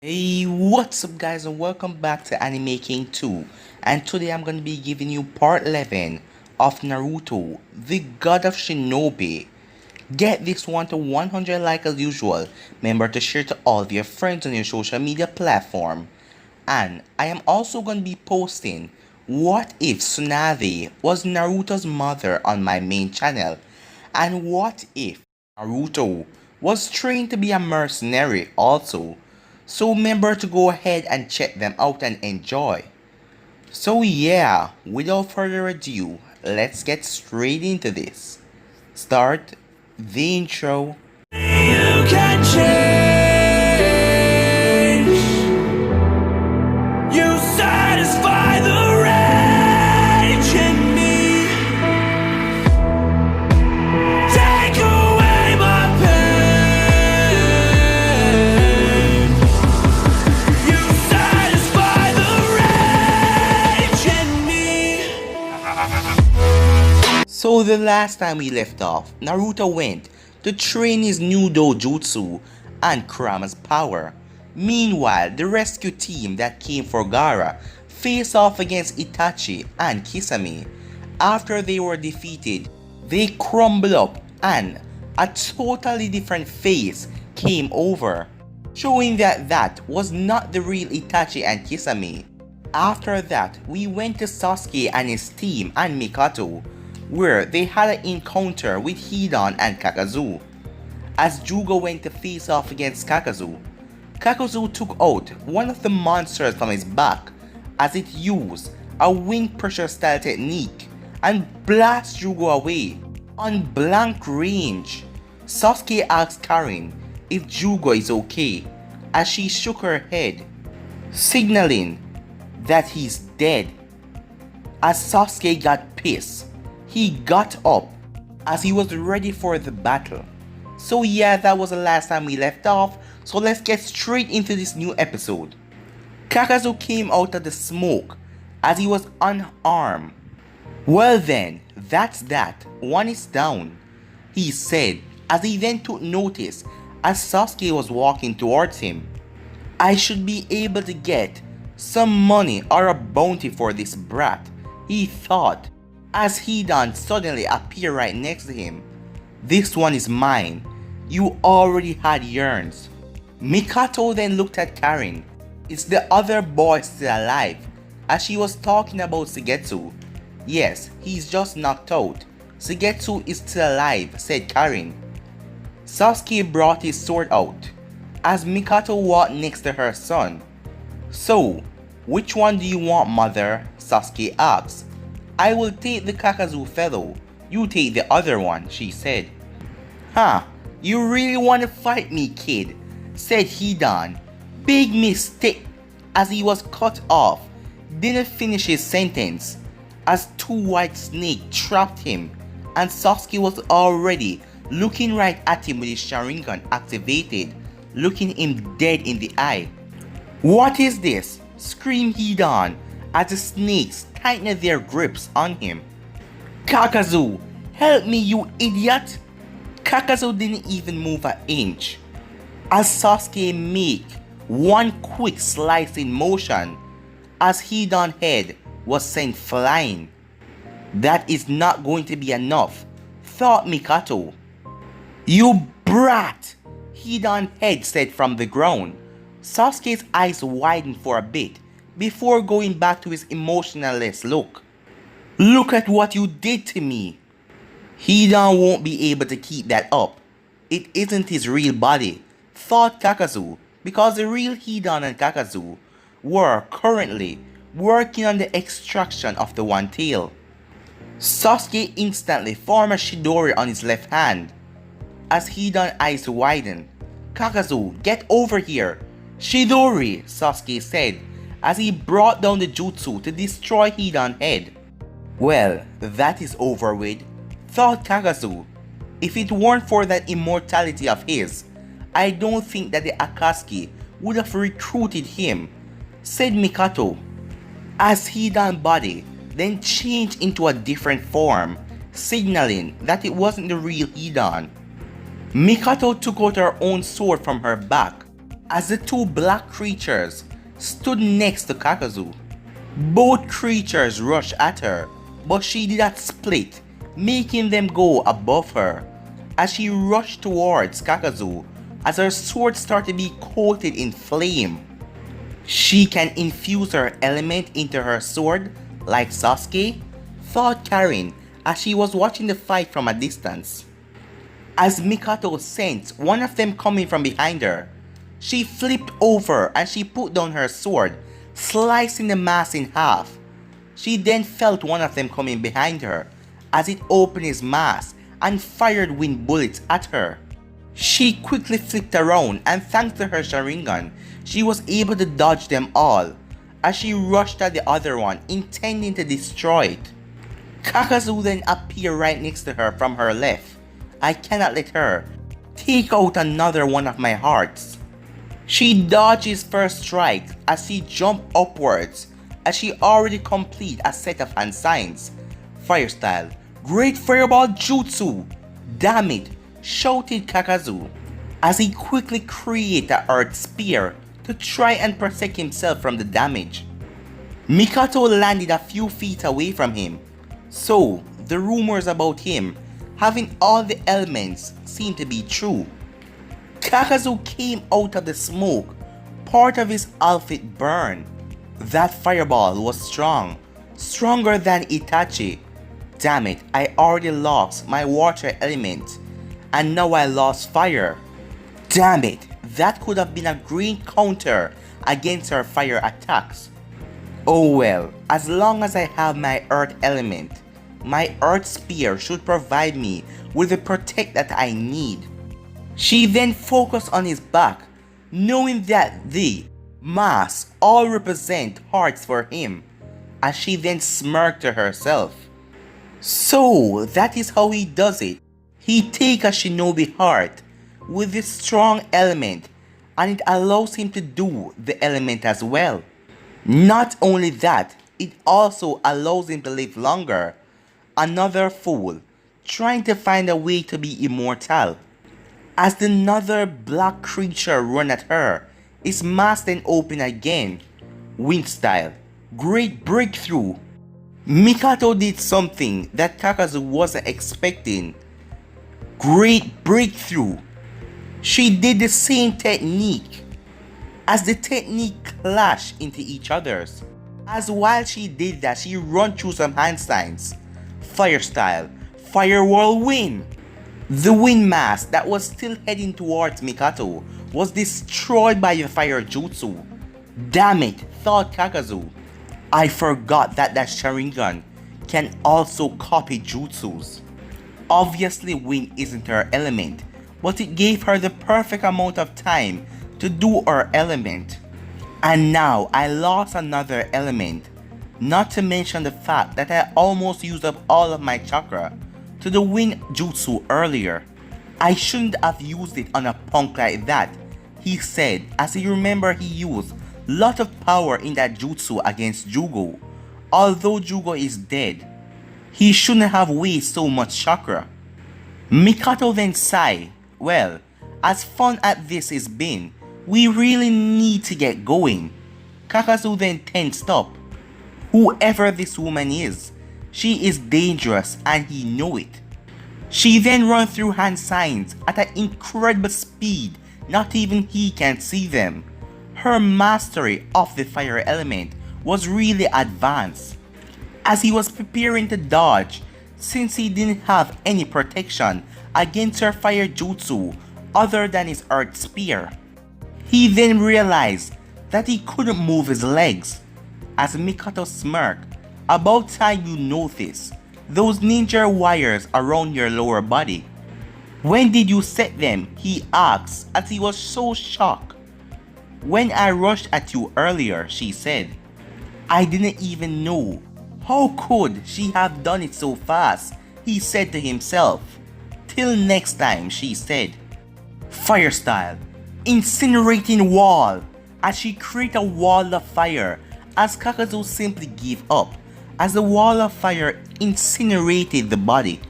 Hey, what's up guys, and welcome back to Anime King 2. And today I'm going to be giving you part 11 of Naruto, the God of Shinobi. Get this one to 100 like as usual. Remember to share to all of your friends on your social media platform. And I am also going to be posting what if Tsunade was Naruto's mother on my main channel. And what if Naruto was trained to be a mercenary also. So remember to go ahead and check them out and enjoy. So yeah, without further ado, let's get straight into this. Start the intro. You can change. You satisfy the rage in me. Take away my pain. You satisfy the rage in me. So the last time we left off, Naruto went to train his new dojutsu and Kurama's power. Meanwhile, the rescue team that came for Gaara faced off against Itachi and Kisame. After they were defeated, they crumbled up and a totally different face came over, showing that that was not the real Itachi and Kisame. After that, we went to Sasuke and his team and Mikato, where they had an encounter with Hidan and Kakuzu. As Jugo went to face off against Kakuzu, Kakuzu took out one of the monsters from his back as it used a wing pressure style technique and blast Jugo away on blank range. Sasuke asked Karin if Jugo is okay as she shook her head, signaling that he's dead. As Sasuke got pissed, he got up as he was ready for the battle. So yeah, that was the last time we left off, so let's get straight into this new episode. Kakuzu came out of the smoke as he was unarmed. Well then, that's that, one is down, he said as he then took notice as Sasuke was walking towards him. I should be able to get some money or a bounty for this brat, he thought, as Hidan suddenly appeared right next to him. This one is mine. You already had yours. Mikato then looked at Karin. Is the other boy still alive? As she was talking about Suigetsu. Yes, he's just knocked out. Suigetsu is still alive, said Karin. Sasuke brought his sword out as Mikato walked next to her son. So, which one do you want, mother? Sasuke asked. I will take the Kakuzu fellow, you take the other one, she said. Huh, you really want to fight me, kid, said Hidan. Big mistake, as he was cut off, didn't finish his sentence, as two white snakes trapped him, and Sasuke was already looking right at him with his Sharingan activated, looking him dead in the eye. What is this? Screamed Hidan, as the snakes tightened their grips on him. Kakuzu, help me, you idiot! Kakuzu didn't even move an inch, as Sasuke made one quick slicing motion as Hidan's head was sent flying. That is not going to be enough, thought Mikato. You brat! Hidan's head said from the ground. Sasuke's eyes widened for a bit before going back to his emotionless look. Look at what you did to me. Hidan won't be able to keep that up. It isn't his real body, thought Kakuzu, because the real Hidan and Kakuzu were currently working on the extraction of the one tail. Sasuke instantly formed a Chidori on his left hand. As Hidan's eyes widened, Kakuzu, get over here. Chidori, Sasuke said, as he brought down the jutsu to destroy Hidan's head. Well, that is over with, thought Kakuzu. If it weren't for that immortality of his, I don't think that the Akatsuki would have recruited him, said Mikato, as Hidan's body then changed into a different form, signaling that it wasn't the real Hidan. Mikato took out her own sword from her back as the two black creatures stood next to Kakuzu. Both creatures rushed at her, but she did not split, making them go above her. As she rushed towards Kakuzu, as her sword started to be coated in flame. She can infuse her element into her sword like Sasuke, thought Karin as she was watching the fight from a distance. As Mikato sensed one of them coming from behind her, she flipped over and she put down her sword, slicing the mask in half. She then felt one of them coming behind her as it opened his mask and fired wind bullets at her. She quickly flipped around and thanks to her Sharingan, she was able to dodge them all as she rushed at the other one intending to destroy it. Kakuzu then appeared right next to her from her left. I cannot let her take out another one of my hearts. She dodged his first strike as she jumped upwards as she already complete a set of hand signs. Fire style, great fireball jutsu, damn it, shouted Kakuzu as he quickly created a earth spear to try and protect himself from the damage. Mikato landed a few feet away from him, so the rumors about him having all the elements seemed to be true. Kakuzu came out of the smoke, part of his outfit burned. That fireball was strong, stronger than Itachi. Damn it, I already lost my water element, and now I lost fire. Damn it, that could have been a great counter against her fire attacks. Oh well, as long as I have my earth element, my earth spear should provide me with the protect that I need. She then focused on his back, knowing that the masks all represent hearts for him, as she then smirked to herself. So that is how he does it. He takes a shinobi heart with this strong element and it allows him to do the element as well. Not only that, it also allows him to live longer. Another fool, trying to find a way to be immortal. As another black creature run at her, his mask then open again. Wind style, great breakthrough. Mikato did something that Kakuzu wasn't expecting. Great breakthrough. She did the same technique. As the technique clashed into each other's. As while she did that, she run through some hand signs. Fire style, fire whirlwind. The wind mask that was still heading towards Mikato was destroyed by the fire jutsu. Damn it, thought Kakuzu. I forgot that Sharingan can also copy jutsus. Obviously wind isn't her element, but it gave her the perfect amount of time to do her element. And now I lost another element, not to mention the fact that I almost used up all of my chakra to the wind jutsu earlier. I shouldn't have used it on a punk like that, he said, as he remembered he used lot of power in that jutsu against Jugo. Although Jugo is dead, he shouldn't have wasted so much chakra. Mikato then sighed, well, as fun as this has been, we really need to get going. Kakuzu then tensed up. Whoever this woman is, she is dangerous and he knew it. She then ran through hand signs at an incredible speed, not even he can see them. Her mastery of the fire element was really advanced. As he was preparing to dodge, since he didn't have any protection against her fire jutsu other than his earth spear, he then realized that he couldn't move his legs. As Mikato smirked, about time you notice those ninja wires around your lower body. When did you set them? He asked as he was so shocked. When I rushed at you earlier, she said. I didn't even know. How could she have done it so fast? He said to himself. Till next time, she said. Fire style, incinerating wall, as she created a wall of fire, as Kakuzu simply gave up, as the wall of fire incinerated the body.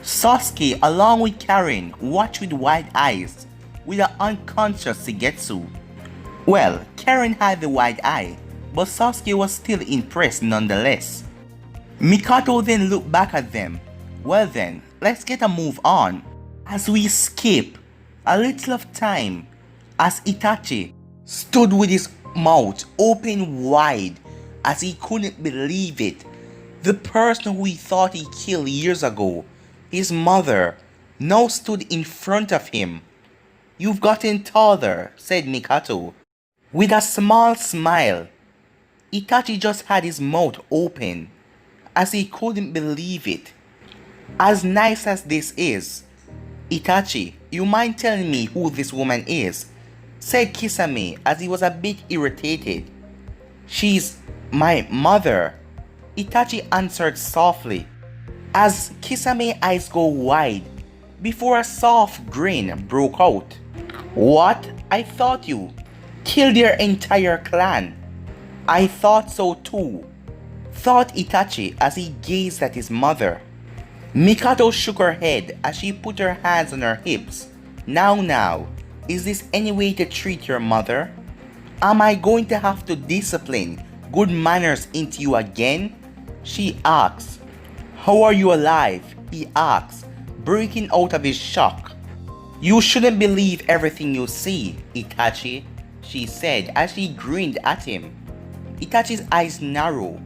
Sasuke along with Karin watched with wide eyes, with an unconscious Shigetsu. Well, Karen had the wide eye, but Sasuke was still impressed nonetheless. Mikato then looked back at them. Well then, let's get a move on. As we skip a little of time as Itachi stood with his mouth open wide as he couldn't believe it. The person who he thought he killed years ago, his mother, now stood in front of him. "You've gotten taller," said Mikato. With a small smile, Itachi just had his mouth open as he couldn't believe it. "As nice as this is, Itachi, you mind telling me who this woman is?" said Kisame as he was a bit irritated. "She's my mother," Itachi answered softly, as Kisame's eyes go wide before a soft grin broke out. "What? I thought you killed your entire clan." "I thought so too," thought Itachi as he gazed at his mother. Mikato shook her head as she put her hands on her hips. Now, is this any way to treat your mother? Am I going to have to discipline good manners into you again?" she asked. "How are you alive?" he asked, breaking out of his shock. "You shouldn't believe everything you see, Itachi," she said as she grinned at him. Itachi's eyes narrowed.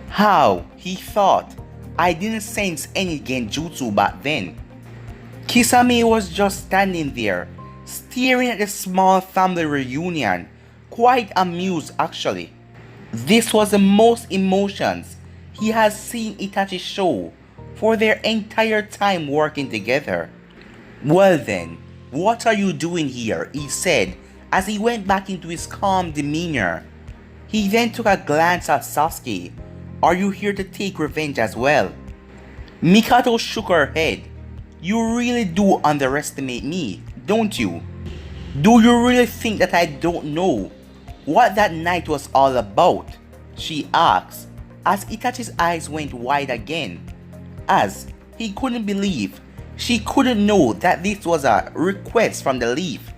How, he thought, I didn't sense any genjutsu back then. Kisame was just standing there, staring at the small family reunion, quite amused actually. This was the most emotions he has seen Itachi show for their entire time working together. "Well then, what are you doing here?" he said as he went back into his calm demeanor. He then took a glance at Sasuke. "Are you here to take revenge as well?" Mikato shook her head. "You really do underestimate me, don't you? Do you really think that I don't know what that night was all about?" she asked as Itachi's eyes went wide again, as he couldn't believe she couldn't know that this was a request from the Leaf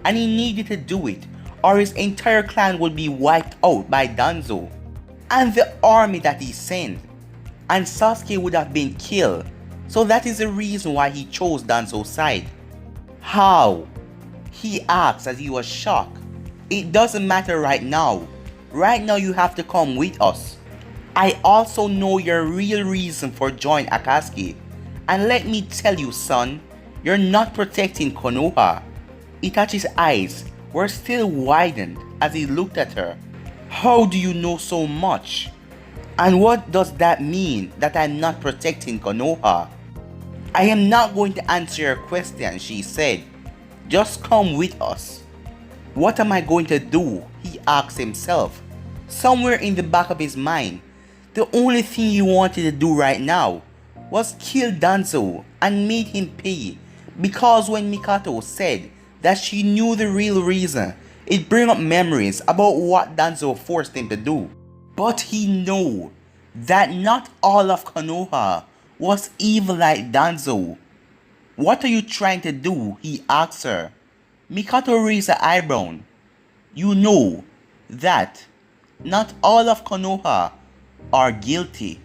and he needed to do it or his entire clan would be wiped out by Danzo and the army that he sent, and Sasuke would have been killed. So that is the reason why he chose Danzo's side. "How?" he asked as he was shocked. "It doesn't matter right now. Right now you have to come with us. I also know your real reason for joining Akatsuki. And let me tell you, son, you're not protecting Konoha." Itachi's eyes were still widened as he looked at her. "How do you know so much? And what does that mean that I'm not protecting Konoha?" "I am not going to answer your question," she said. "Just come with us." What am I going to do? He asked himself. Somewhere in the back of his mind, the only thing he wanted to do right now was kill Danzo and make him pay, because when Mikato said that she knew the real reason, it brought up memories about what Danzo forced him to do. But he knew that not all of Konoha was evil like Danzo. "What are you trying to do?" he asked her. Mikato raised her eyebrow. "You know that not all of Konoha are guilty."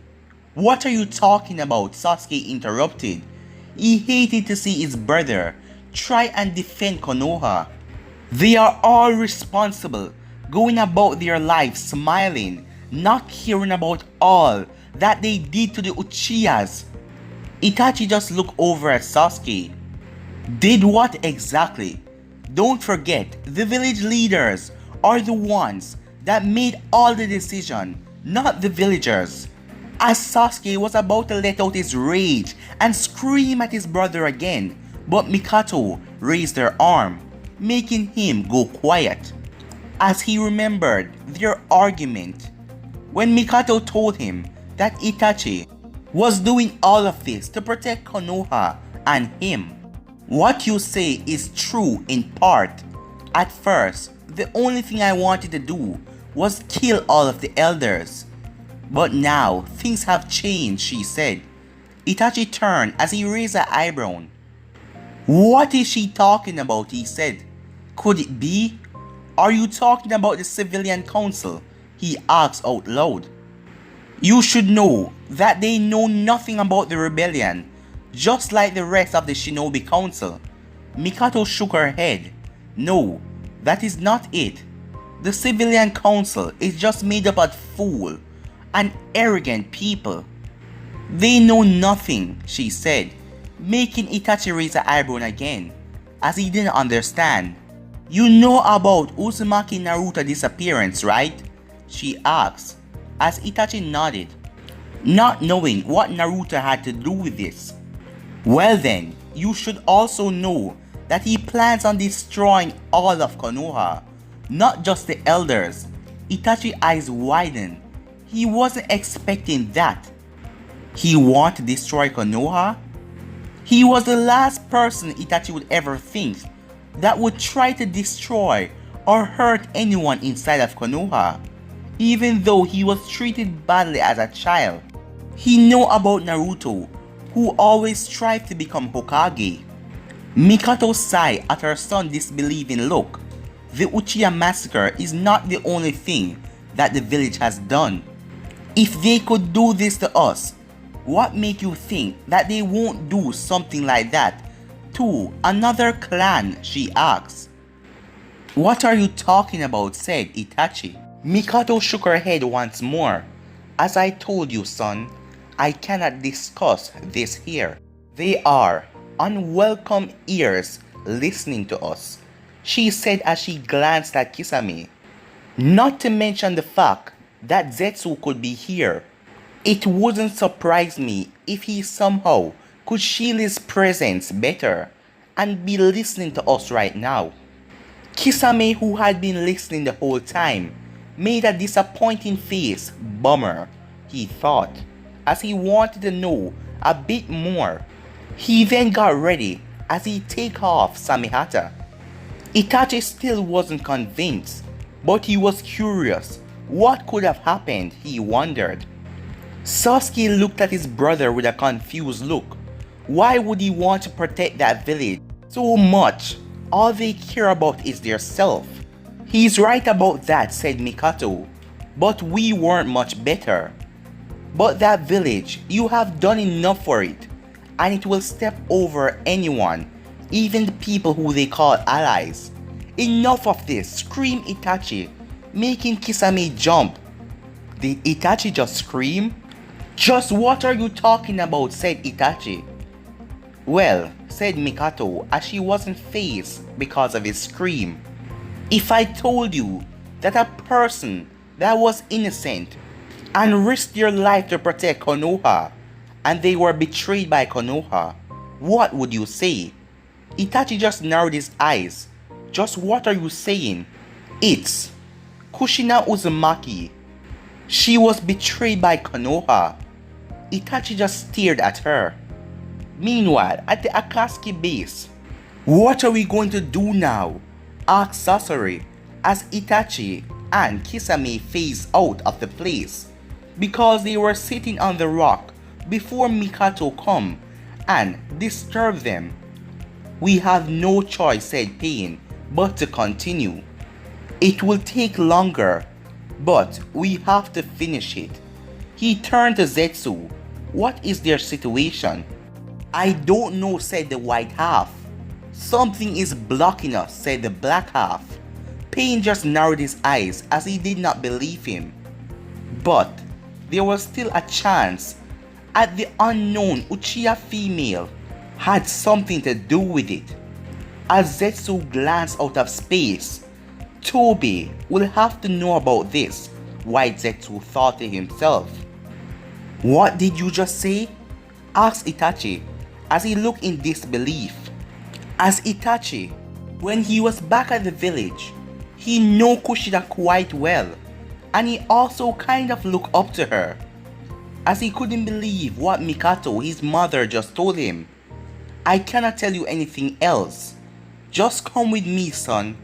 "What are you talking about?" Sasuke interrupted. He hated to see his brother try and defend Konoha. "They are all responsible, going about their lives smiling, not caring about all that they did to the Uchihas." Itachi just looked over at Sasuke. "Did what exactly? Don't forget, the village leaders are the ones that made all the decision, not the villagers." As Sasuke was about to let out his rage and scream at his brother again, but Mikato raised her arm, making him go quiet, as he remembered their argument when Mikato told him that Itachi was doing all of this to protect Konoha and him. "What you say is true in part. At first, the only thing I wanted to do was kill all of the elders. But now, things have changed," she said. Itachi turned as he raised an eyebrow. "What is she talking about?" he said. "Could it be? Are you talking about the civilian council? He asked out loud. You should know that they know nothing about the rebellion, just like the rest of the shinobi council. Mikato shook her head. No, that is not it. The civilian council is just made up of fool and arrogant people. They know nothing, she said, making Itachi raise her eyebrow again, as he didn't understand. You know about Uzumaki Naruto disappearance, right? She asked, as Itachi nodded, not knowing what Naruto had to do with this. Well then, you should also know that he plans on destroying all of Konoha, not just the elders. Itachi's eyes widened. He wasn't expecting that. He wanted to destroy Konoha? He was the last person Itachi would ever think that would try to destroy or hurt anyone inside of Konoha, even though he was treated badly as a child. He knew about Naruto, who always strived to become Hokage. Mikato sighed at her son's disbelieving look. The Uchiha massacre is not the only thing that the village has done. If they could do this to us, what makes you think that they won't do something like that to another clan? She asked. What are you talking about? Said Itachi. Mikato shook her head once more. As I told you, son, I cannot discuss this here. They are unwelcome ears listening to us, she said as she glanced at Kisame. Not to mention the fact that Zetsu could be here. It wouldn't surprise me if he somehow could shield his presence better and be listening to us right now. Kisame, who had been listening the whole time, made a disappointing face. Bummer, he thought, as he wanted to know a bit more. He then got ready as he take off Samehata. Itachi still wasn't convinced, but he was curious. What could have happened, he wondered. Sasuke looked at his brother with a confused look. Why would he want to protect that village so much? All they care about is their self. He's right about that, said Mikato, but we weren't much better. But that village, you have done enough for it, and it will step over anyone, even the people who they call allies. Enough of this, screamed Itachi, making Kisame jump. Did Itachi just scream? Just what are you talking about? Said Itachi. Well, said Mikato as she wasn't fazed because of his scream. If I told you that a person that was innocent and risked their life to protect Konoha and they were betrayed by Konoha, what would you say? Itachi just narrowed his eyes. Just what are you saying? It's Kushina Uzumaki. She was betrayed by Konoha. Itachi just stared at her. Meanwhile, at the Akatsuki base, what are we going to do now? Asked Sasori as Itachi and Kisame phased out of the place because they were sitting on the rock before Mikato come and disturb them. We have no choice, said Pain, but to continue. It will take longer, but we have to finish it. He turned to Zetsu. What is their situation? I don't know, said the white half. Something is blocking us, said the black half. Pain just narrowed his eyes as he did not believe him. But there was still a chance at the unknown Uchiha female had something to do with it. As Zetsu glanced out of space, Tobi will have to know about this, White Zetsu thought to himself. What did you just say? Asked Itachi as he looked in disbelief. As Itachi, when he was back at the village, he knew Kushina quite well, and he also kind of looked up to her, as he couldn't believe what Mikato, his mother, just told him. I cannot tell you anything else. Just come with me, son,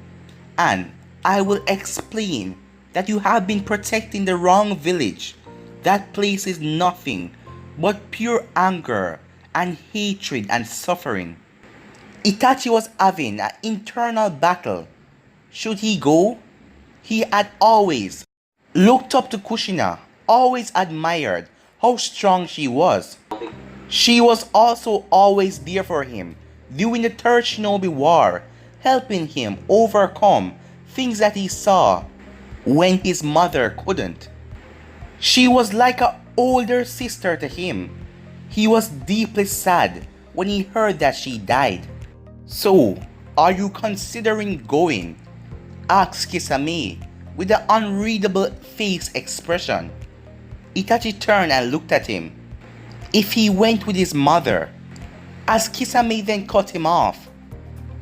and I will explain that you have been protecting the wrong village. That place is nothing but pure anger and hatred and suffering. Itachi was having an internal battle. Should he go He had always looked up to Kushina, always admired how strong she was. She was also always there for him during the Third Shinobi War, helping him overcome things that he saw when his mother couldn't. She was like an older sister to him. He was deeply sad when he heard that she died. "So, are you considering going?" asked Kisame with an unreadable face expression. Itachi turned and looked at him. "If he went with his mother," as Kisame then cut him off.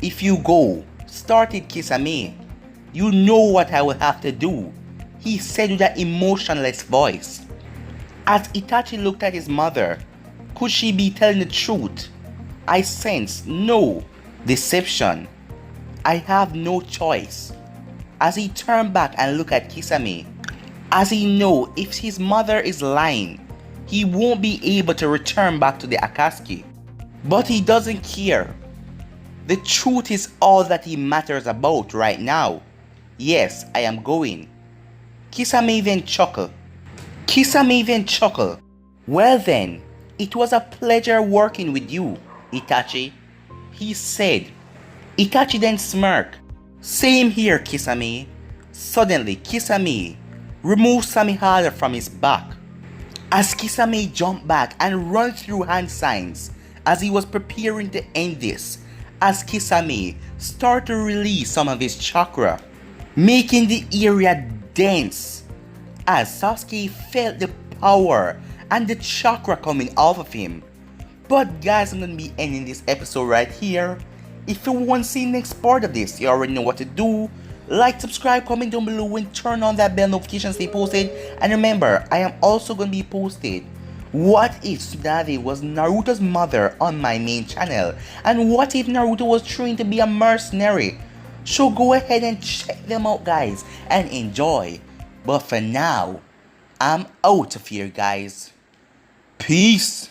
"If you go," started Kisame, "you know what I will have to do," he said with an emotionless voice. As Itachi looked at his mother, could she be telling the truth? I sensed no deception. "I have no choice." As he turned back and looked at Kisame, as he know if his mother is lying, he won't be able to return back to the Akatsuki. But he doesn't care. The truth is all that he matters about right now. "Yes, I am going." Kisame then chuckled. "Well then, it was a pleasure working with you, Itachi," he said. Itachi then smirked. "Same here, Kisame." Suddenly, Kisame removed Samihara from his back. As Kisame jumped back and ran through hand signs as he was preparing to end this, as Kisame started to release some of his chakra, making the area dense, as Sasuke felt the power and the chakra coming off of him. But guys, I'm gonna be ending this episode right here. If you want to see the next part of this, you already know what to do. Like, subscribe, comment down below, and turn on that bell notification to stay posted. And remember, I am also going to be posted what if Tsunade was Naruto's mother on my main channel, and what if Naruto was trained to be a mercenary. So go ahead and check them out, guys, and enjoy. But for now, I'm out of here, guys. Peace.